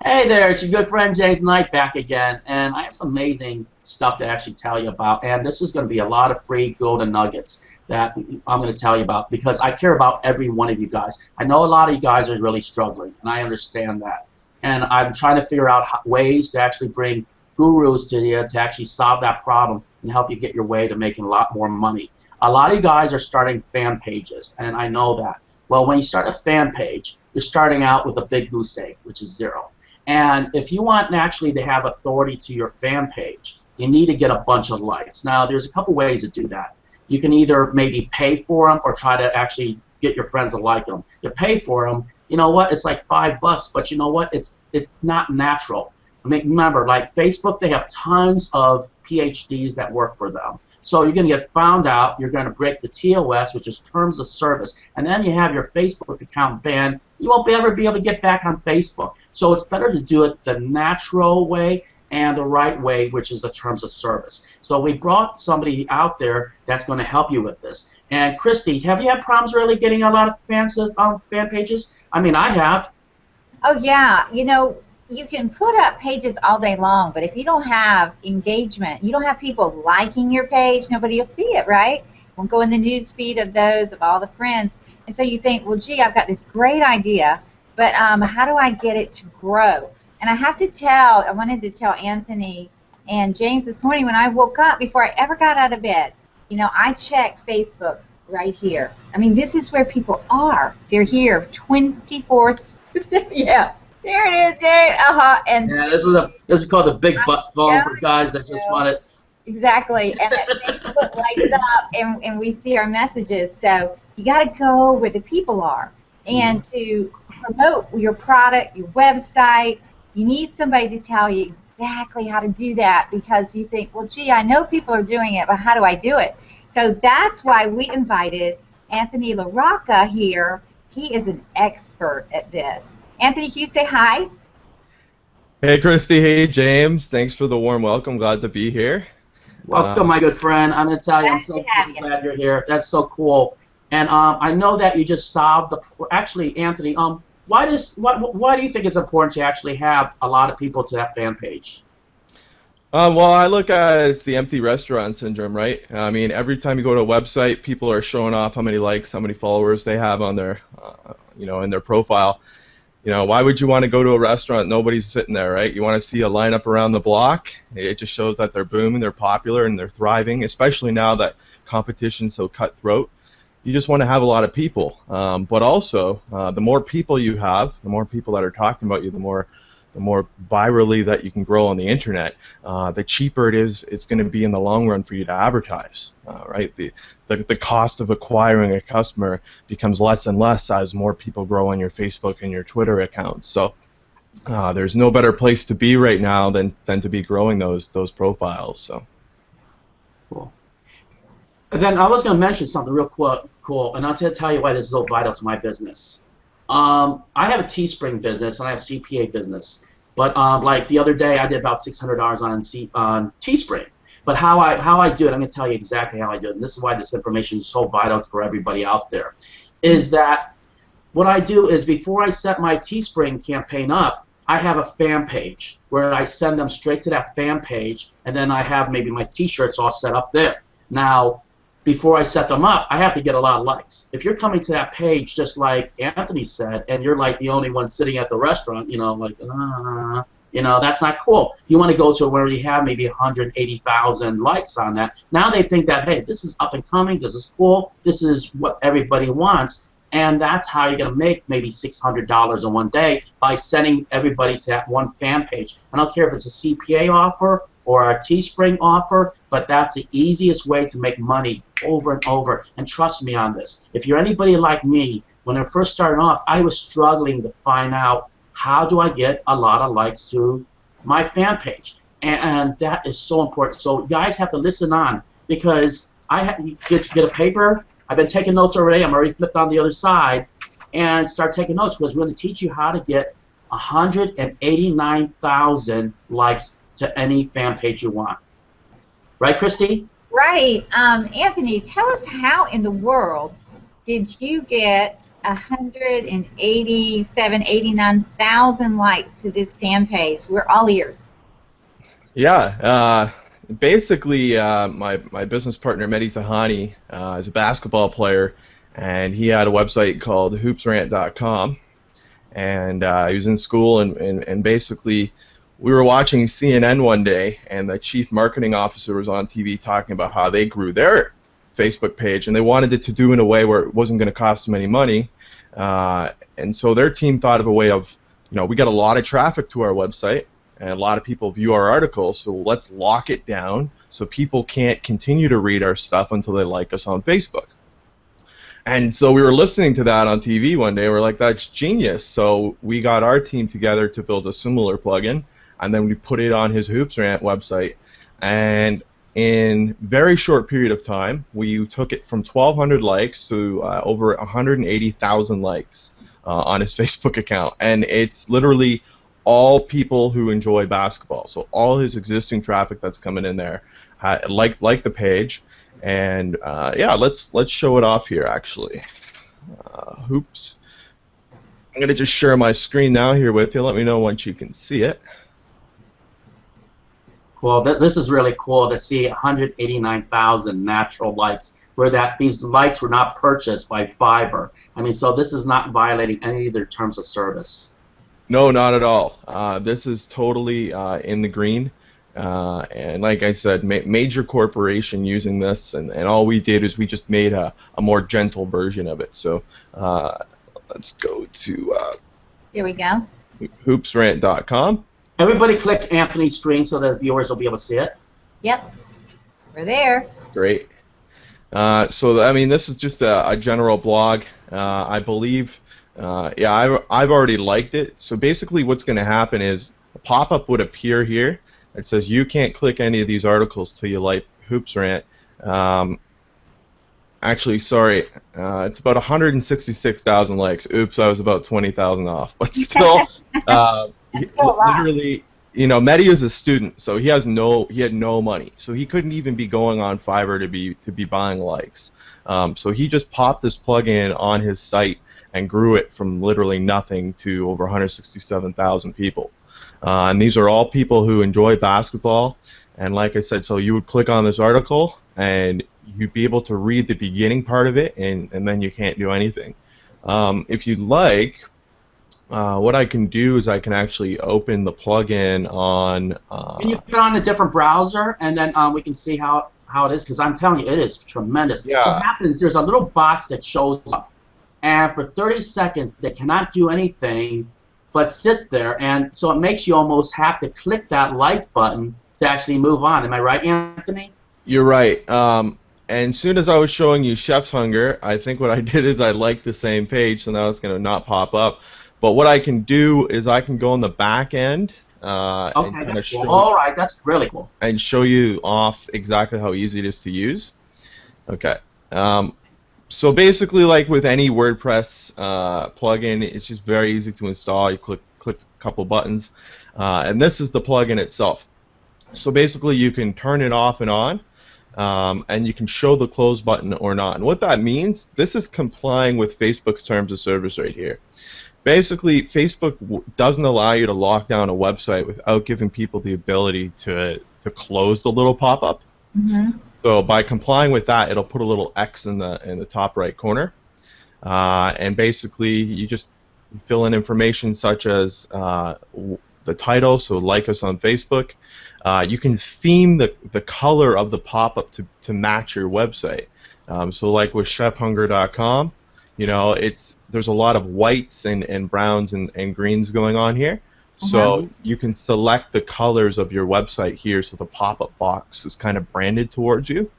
Hey there, it's your good friend James Knight back again, and I have some amazing stuff to actually tell you about, and this is going to be a lot of free golden nuggets that I'm going to tell you about because I care about every one of you guys. I know a lot of you guys are really struggling, and I understand that, and I'm trying to figure out ways to actually bring gurus to you to actually solve that problem and help you get your way to making a lot more money. A lot of you guys are starting fan pages, and I know that. Well, when you start a fan page, you're starting out with a big goose egg, which is zero. And if you want actually to have authority to your fan page, you need to get a bunch of likes. Now, there's a couple ways to do that. You can either maybe pay for them or try to actually get your friends to like them. You pay for them, you know what? It's like $5, but you know what? It's not natural. I mean, remember, like Facebook, they have tons of PhDs that work for them. So you're going to get found out, you're going to break the TOS, which is terms of service, and then you have your Facebook account banned. You won't ever be able to get back on Facebook. So it's better to do it the natural way and the right way, which is the terms of service. So we brought somebody out there that's going to help you with this. And Christy, have you had problems really getting a lot of fan pages? I mean, I have. Oh, yeah. You know, you can put up pages all day long, but if you don't have engagement, you don't have people liking your page, nobody will see it, right? Won't go in the news feed of those, of all the friends. And so you think, well, gee, I've got this great idea, but how do I get it to grow? And I have to tell, I wanted to tell Anthony and James this morning when I woke up, before I ever got out of bed, you know, I checked Facebook right here. I mean, this is where people are. They're here 24/7. Yeah. There it is, Jay. And yeah, this is called the big butt phone for guys that just want it. Exactly, and that Facebook lights up, and we see our messages. So you got to go where the people are, and to promote your product, your website, you need somebody to tell you exactly how to do that because you think, well, gee, I know people are doing it, but how do I do it? So that's why we invited Anthony LaRocca here. He is an expert at this. Anthony, can you say hi? Hey, Christy. Hey, James. Thanks for the warm welcome. Glad to be here. Welcome, my good friend. I'm going to tell you, I'm so glad you're here. That's so cool. And I know that you just solved the. Actually, Anthony, why do you think it's important to actually have a lot of people to that fan page? Well, I look at it's the empty restaurant syndrome, right? I mean, every time you go to a website, people are showing off how many likes, how many followers they have on their, in their profile. You know, why would you want to go to a restaurant? Nobody's sitting there, right? You want to see a lineup around the block. It just shows that they're booming, they're popular, and they're thriving, especially now that competition's so cutthroat. You just want to have a lot of people. But also, the more people you have, the more people that are talking about you, the more virally that you can grow on the internet, the cheaper it's going to be in the long run for you to advertise, right? The cost of acquiring a customer becomes less and less as more people grow on your Facebook and your Twitter accounts. So there's no better place to be right now than to be growing those profiles. So cool. And then I was going to mention something real cool, and I'll tell you why this is so vital to my business. I have a Teespring business and I have a CPA business, but like the other day I did about $600 on Teespring. But how I do it, I'm going to tell you exactly how I do it, and this is why this information is so vital for everybody out there, is that what I do is before I set my Teespring campaign up, I have a fan page where I send them straight to that fan page, and then I have maybe my T-shirts all set up there. Now, before I set them up, I have to get a lot of likes. If you're coming to that page, just like Anthony said, and you're like the only one sitting at the restaurant, like, that's not cool. You want to go to where you have maybe 180,000 likes on that. Now they think that, hey, this is up and coming, this is cool, this is what everybody wants, and that's how you're going to make maybe $600 in one day by sending everybody to that one fan page. I don't care if it's a CPA offer or a Teespring offer, but that's the easiest way to make money over and over. And trust me on this. If you're anybody like me, when I first started off, I was struggling to find out how do I get a lot of likes to my fan page. And that is so important. So you guys have to listen on, because I have to get a paper. I've been taking notes already. I'm already flipped on the other side, and start taking notes, because we're going to teach you how to get 189,000 likes to any fan page you want. Right, Christy? Right. Anthony, tell us how in the world did you get 89,000 likes to this fan page? We're all ears. Yeah, basically, my business partner Mehdi Tahani is a basketball player, and he had a website called hoopsrant.com, and he was in school, and basically, we were watching CNN one day, and the chief marketing officer was on TV talking about how they grew their Facebook page, and they wanted it to do in a way where it wasn't going to cost them any money, and so their team thought of a way of, we got a lot of traffic to our website, and a lot of people view our articles, so let's lock it down so people can't continue to read our stuff until they like us on Facebook. And so we were listening to that on TV one day, we're like, that's genius. So we got our team together to build a similar plugin, and then we put it on his Hoops Rant website, and in a very short period of time, we took it from 1,200 likes to over 180,000 likes on his Facebook account, and it's literally all people who enjoy basketball. So all his existing traffic that's coming in there, like the page, and yeah, let's show it off here actually. Hoops. I'm gonna just share my screen now here with you. Let me know once you can see it. Cool. This is really cool to see 189,000 natural likes, where these likes were not purchased by Fiverr. I mean, so this is not violating any of their terms of service. No, not at all. This is totally in the green, and like I said, major corporation using this, and all we did is we just made a more gentle version of it. So let's go to Here we go. hoopsrant.com. Everybody click Anthony's screen so that viewers will be able to see it. Yep, we're there. Great. So I mean, this is just a general blog. I believe. Yeah, I've already liked it. So basically what's going to happen is a pop-up would appear here that says you can't click any of these articles till you like Hoops Rant. Actually, sorry, it's about 166,000 likes. Oops, I was about 20,000 off. But still, That's still a lot. literally, Mehdi is a student, so he had no money. So he couldn't even be going on Fiverr to be buying likes. So he just popped this plugin on his site and grew it from literally nothing to over 167,000 people. And these are all people who enjoy basketball. And like I said, so you would click on this article and you'd be able to read the beginning part of it, and then you can't do anything. If you'd like, what I can do is I can actually open the plugin on... Can you put it on a different browser, and then we can see how it is? Because I'm telling you, it is tremendous. Yeah. What happens, there's a little box that shows up, and for 30 seconds they cannot do anything but sit there, and so it makes you almost have to click that like button to actually move on. Am I right, Anthony? You're right. And as soon as I was showing you Chef's Hunger, I think what I did is I liked the same page, so now it's going to not pop up. But what I can do is I can go on the back end and Okay, kind of that's show cool. All right, that's really cool. and show you off exactly how easy it is to use. Okay. So basically, like with any WordPress plugin, it's just very easy to install. You click a couple buttons, and this is the plugin itself. So basically, you can turn it off and on, and you can show the close button or not. And what that means, this is complying with Facebook's terms of service right here. Basically, Facebook doesn't allow you to lock down a website without giving people the ability to close the little pop-up. Mm-hmm. So by complying with that, it'll put a little X in the top right corner, and basically you just fill in information such as the title, so like us on Facebook. You can theme the color of the pop-up to match your website. So like with chefhunger.com, there's a lot of whites and browns and greens going on here. So you can select the colors of your website here, so the pop-up box is kind of branded towards you,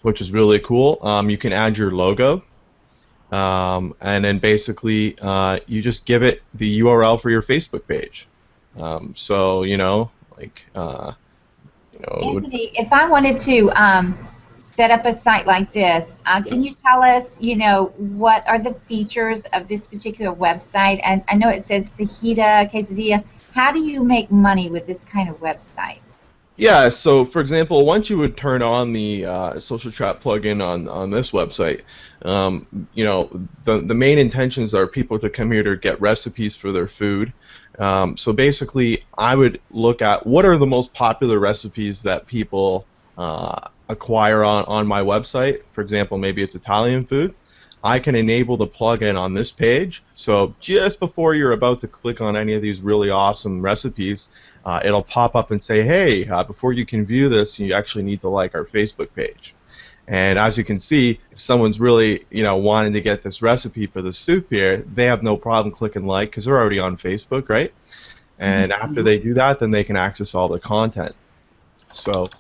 which is really cool. You can add your logo, and then basically you just give it the URL for your Facebook page. Anthony, if I wanted to set up a site like this, can you tell us, what are the features of this particular website? And I know it says fajita, quesadilla. How do you make money with this kind of website? Yeah, so for example, once you would turn on the social chat plugin on this website, you know, the main intentions are people to come here to get recipes for their food. So basically, I would look at what are the most popular recipes that people acquire on my website. For example, maybe it's Italian food. I can enable the plugin on this page, so just before you're about to click on any of these really awesome recipes, it'll pop up and say, hey, before you can view this, you actually need to like our Facebook page. And as you can see, if someone's really, you know, wanting to get this recipe for the soup here, they have no problem clicking like because they're already on Facebook, right? And after they do that, then they can access all the content. So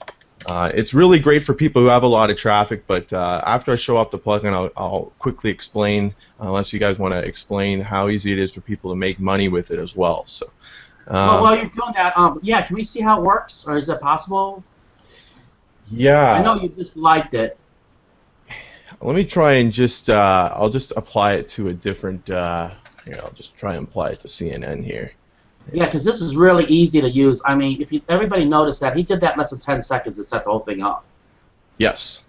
it's really great for people who have a lot of traffic, but after I show off the plugin, I'll quickly explain, unless you guys want to explain how easy it is for people to make money with it as well. So, well, while you're doing that, yeah, can we see how it works, or is that possible? yeah. I know you just liked it. Let me try and just, I'll just apply it to a different, here, I'll just try and apply it to CNN here. Yeah, because this is really easy to use. I mean, if everybody noticed that, he did that in less than 10 seconds and set the whole thing up. Yes.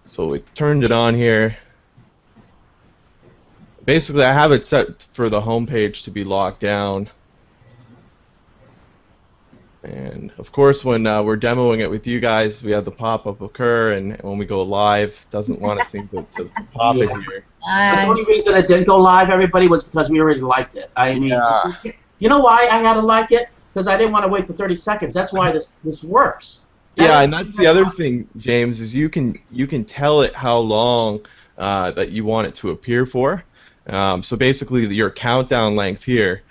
So we turned it on here. Basically, I have it set for the home page to be locked down. And of course, when we're demoing it with you guys, we have the pop-up occur, and when we go live, it doesn't want to seem to pop it here. The only reason it didn't go live, everybody, was because we already liked it. I mean, you know why I had to like it? Because I didn't want to wait for 30 seconds. That's why this works. Yeah, and that's the other thing, James, is you can tell it how long that you want it to appear for. So basically, your countdown length here,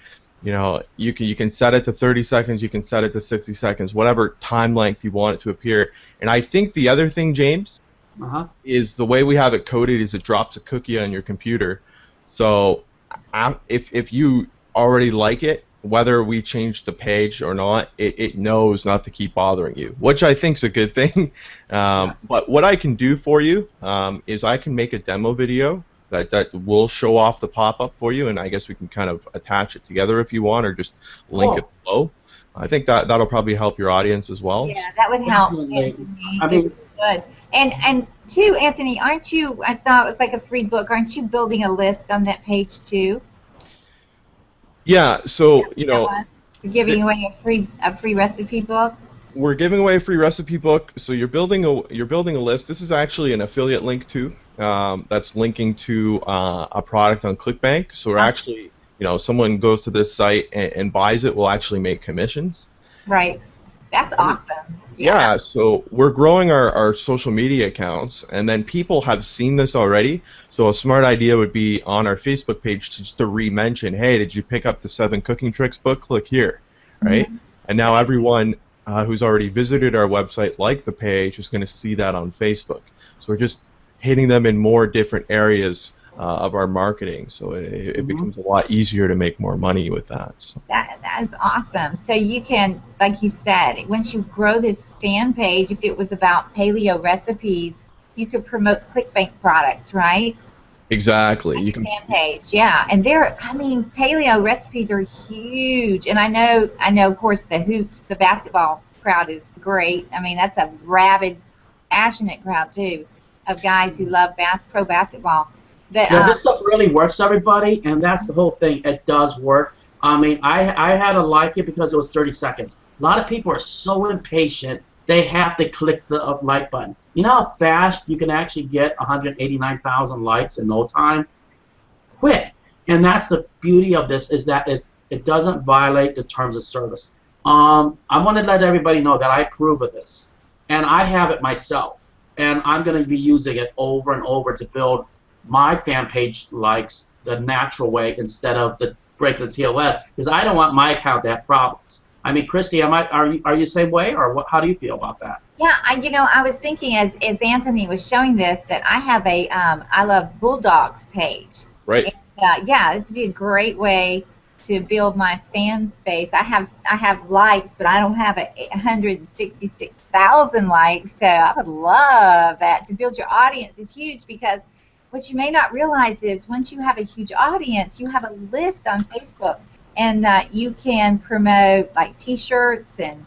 you know, you can set it to 30 seconds, you can set it to 60 seconds, whatever time length you want it to appear. And I think the other thing, James, is the way we have it coded is it drops a cookie on your computer. So if you already like it, whether we change the page or not, it knows not to keep bothering you, which I think is a good thing. But what I can do for you is I can make a demo video that will show off the pop-up for you, and I guess we can kind of attach it together if you want, or just link it below. I think that'll probably help your audience as well. Yeah, that would help. Anthony. I mean, good. And too, Anthony, aren't you? I saw it was like a free book. Aren't you building a list on that page too? Yeah. So you know, you're giving away a free recipe book. We're giving away a free recipe book. So you're building a list. This is actually an affiliate link too. That's linking to a product on ClickBank. So we're actually, you know, someone goes to this site and buys it, we'll actually make commissions. Right. That's awesome. Yeah, so we're growing our social media accounts, and then people have seen this already. So a smart idea would be on our Facebook page just to re-mention, hey, did you pick up the 7 Cooking Tricks book? Click here, right? And now everyone who's already visited our website, like the page, is going to see that on Facebook. So we're just hitting them in more different areas of our marketing, so it becomes a lot easier to make more money with that. So. That is awesome. So you can, like you said, once you grow this fan page, if it was about paleo recipes, you could promote ClickBank products, right? Exactly. You can fan page, yeah. And I mean, paleo recipes are huge, and I know, of course, the hoops, the basketball crowd is great. I mean, that's a rabid, passionate crowd too, of guys who love pro basketball. But, yeah, this stuff really works, everybody, and that's the whole thing. It does work. I mean, I had to like it because it was 30 seconds. A lot of people are so impatient, they have to click the like button. You know how fast you can actually get 189,000 likes in no time? Quick. And that's the beauty of this, is that it doesn't violate the terms of service. I want to let everybody know that I approve of this, and I have it myself, and I'm going to be using it over and over to build my fan page likes the natural way instead of the breaking the TLS, because I don't want my account to have problems. I mean, Christy, are you the same way, or what? How do you feel about that? Yeah, I was thinking as Anthony was showing this that I have a I Love Bulldogs page. Right. And, yeah, this would be a great way to build my fan base. I have likes, but I don't have 166,000 likes, so I would love that. To build your audience is huge, because what you may not realize is once you have a huge audience, you have a list on Facebook, and you can promote like T-shirts and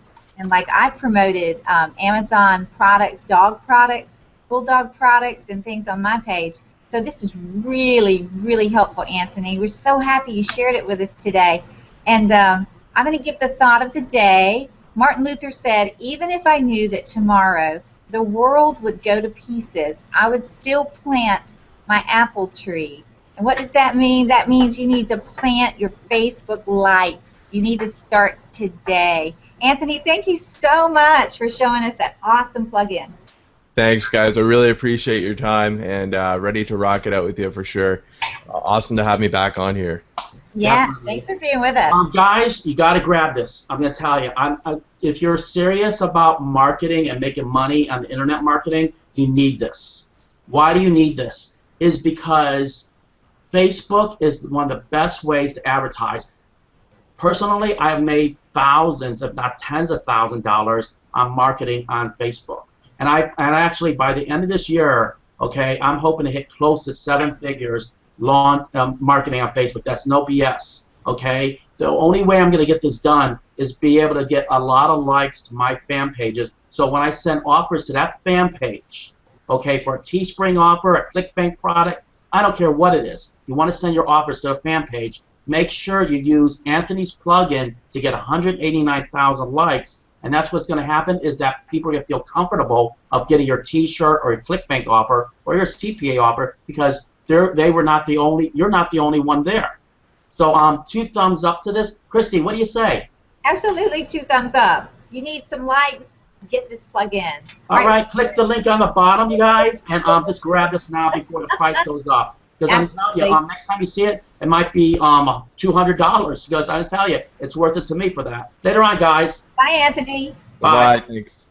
like I promoted Amazon products, dog products, bulldog products, and things on my page. So this is really, really helpful, Anthony. We're so happy you shared it with us today. And I'm going to give the thought of the day. Martin Luther said, "Even if I knew that tomorrow the world would go to pieces, I would still plant my apple tree." And what does that mean? That means you need to plant your Facebook likes. You need to start today. Anthony, thank you so much for showing us that awesome plugin. Thanks, guys. I really appreciate your time and ready to rock it out with you for sure. Awesome to have me back on here. Yeah, Definitely. thanks for being with us. Guys, you got to grab this. I'm going to tell you, if you're serious about marketing and making money on the internet marketing, you need this. Why do you need this? Is because Facebook is one of the best ways to advertise. Personally, I've made thousands, if not tens of thousands of dollars on marketing on Facebook. And actually, by the end of this year, okay, I'm hoping to hit close to 7 figures marketing on Facebook. That's no BS, okay? The only way I'm going to get this done is be able to get a lot of likes to my fan pages. So when I send offers to that fan page, okay, for a Teespring offer, a ClickBank product, I don't care what it is. You want to send your offers to a fan page, make sure you use Anthony's plugin to get 189,000 likes. And that's what's going to happen is that people are going to feel comfortable of getting your T-shirt or your ClickBank offer or your TPA offer because they were not the only. You're not the only one there. So 2 thumbs up to this. Christy, what do you say? Absolutely 2 thumbs up. You need some likes. Get this plug-in. All right, click the link on the bottom, you guys, and just grab this now before the price goes up. Because I'm telling you, next time you see it, it might be $200. Because I tell you, it's worth it to me for that. Later on, guys. Bye, Anthony. Bye. Thanks.